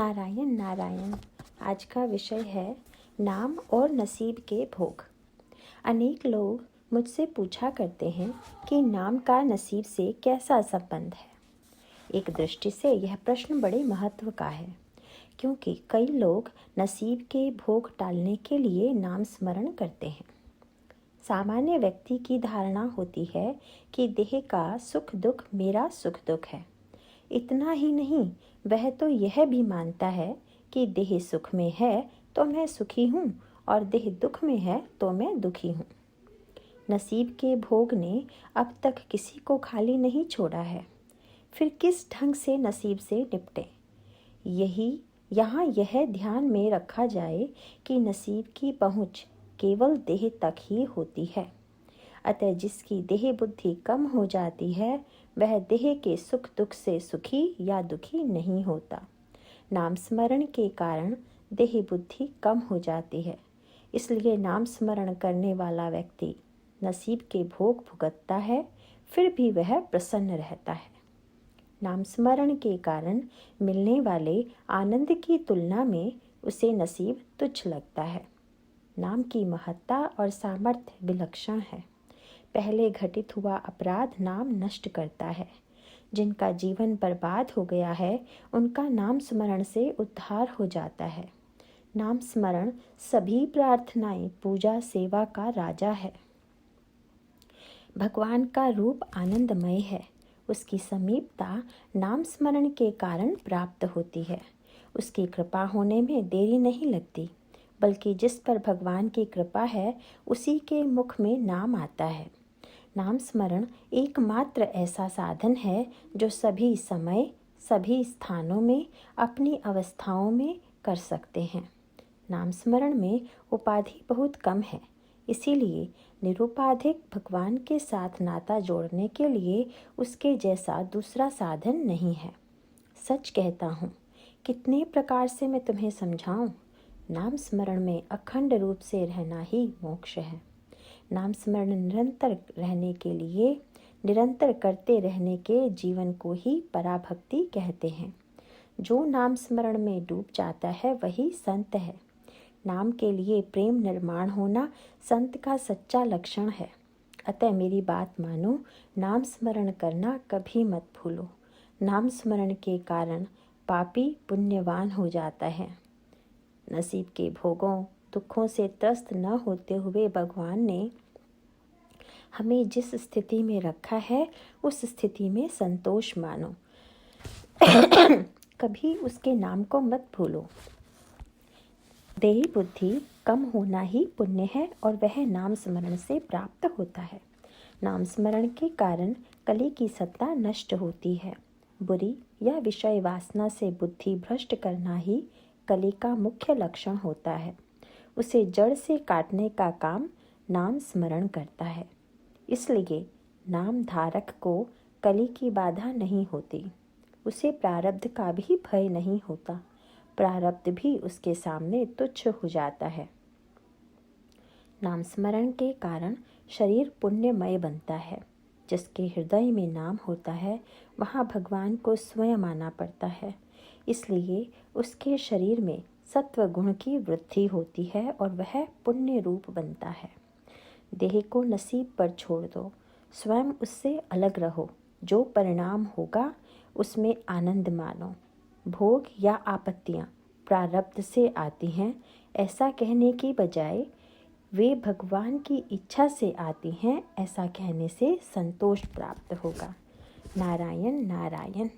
नारायण नारायण। आज का विषय है नाम और नसीब के भोग। अनेक लोग मुझसे पूछा करते हैं कि नाम का नसीब से कैसा संबंध है। एक दृष्टि से यह प्रश्न बड़े महत्व का है, क्योंकि कई लोग नसीब के भोग टालने के लिए नाम स्मरण करते हैं। सामान्य व्यक्ति की धारणा होती है कि देह का सुख दुख मेरा सुख दुख है। इतना ही नहीं, वह तो यह भी मानता है कि देह सुख में है तो मैं सुखी हूँ और देह दुख में है तो मैं दुखी हूँ। नसीब के भोग ने अब तक किसी को खाली नहीं छोड़ा है। फिर किस ढंग से नसीब से निपटे, यह ध्यान में रखा जाए कि नसीब की पहुँच केवल देह तक ही होती है। अतः जिसकी देह बुद्धि कम हो जाती है वह देह के सुख दुख से सुखी या दुखी नहीं होता। नाम स्मरण के कारण देह बुद्धि कम हो जाती है, इसलिए नाम स्मरण करने वाला व्यक्ति नसीब के भोग भुगतता है, फिर भी वह प्रसन्न रहता है। नाम स्मरण के कारण मिलने वाले आनंद की तुलना में उसे नसीब तुच्छ लगता है। नाम की महत्ता और सामर्थ्य विलक्षण है। पहले घटित हुआ अपराध नाम नष्ट करता है। जिनका जीवन बर्बाद हो गया है उनका नाम स्मरण से उद्धार हो जाता है। नाम स्मरण सभी प्रार्थनाएं पूजा सेवा का राजा है। भगवान का रूप आनंदमय है। उसकी समीपता नाम स्मरण के कारण प्राप्त होती है। उसकी कृपा होने में देरी नहीं लगती, बल्कि जिस पर भगवान की कृपा है उसी के मुख में नाम आता है। नाम स्मरण एकमात्र ऐसा साधन है जो सभी समय सभी स्थानों में अपनी अवस्थाओं में कर सकते हैं। नाम स्मरण में उपाधि बहुत कम है, इसीलिए निरुपाधिक भगवान के साथ नाता जोड़ने के लिए उसके जैसा दूसरा साधन नहीं है। सच कहता हूँ, कितने प्रकार से मैं तुम्हें समझाऊँ। नाम स्मरण में अखंड रूप से रहना ही मोक्ष है। नाम स्मरण निरंतर करते रहने के जीवन को ही पराभक्ति कहते हैं। जो नाम स्मरण में डूब जाता है वही संत है। नाम के लिए प्रेम निर्माण होना संत का सच्चा लक्षण है। अतः मेरी बात मानो, नाम स्मरण करना कभी मत भूलो। नाम स्मरण के कारण पापी पुण्यवान हो जाता है। नसीब के भोगों दुखों से त्रस्त न होते हुए भगवान ने हमें जिस स्थिति में रखा है उस स्थिति में संतोष मानो। कभी उसके नाम को मत भूलो। देही बुद्धि कम होना ही पुण्य है और वह नाम स्मरण से प्राप्त होता है। नाम स्मरण के कारण कली की सत्ता नष्ट होती है। बुरी या विषय वासना से बुद्धि भ्रष्ट करना ही कली का मुख्य लक्षण होता है। उसे जड़ से काटने का काम नाम स्मरण करता है। इसलिए नाम धारक को कली की बाधा नहीं होती। उसे प्रारब्ध का भी भय नहीं होता। प्रारब्ध भी उसके सामने तुच्छ हो जाता है। नाम स्मरण के कारण शरीर पुण्यमय बनता है। जिसके हृदय में नाम होता है वहाँ भगवान को स्वयं आना पड़ता है। इसलिए उसके शरीर में सत्व गुण की वृद्धि होती है और वह पुण्य रूप बनता है। देह को नसीब पर छोड़ दो, स्वयं उससे अलग रहो। जो परिणाम होगा उसमें आनंद मानो। भोग या आपत्तियाँ प्रारब्ध से आती हैं, ऐसा कहने की बजाय वे भगवान की इच्छा से आती हैं, ऐसा कहने से संतोष प्राप्त होगा। नारायण नारायण।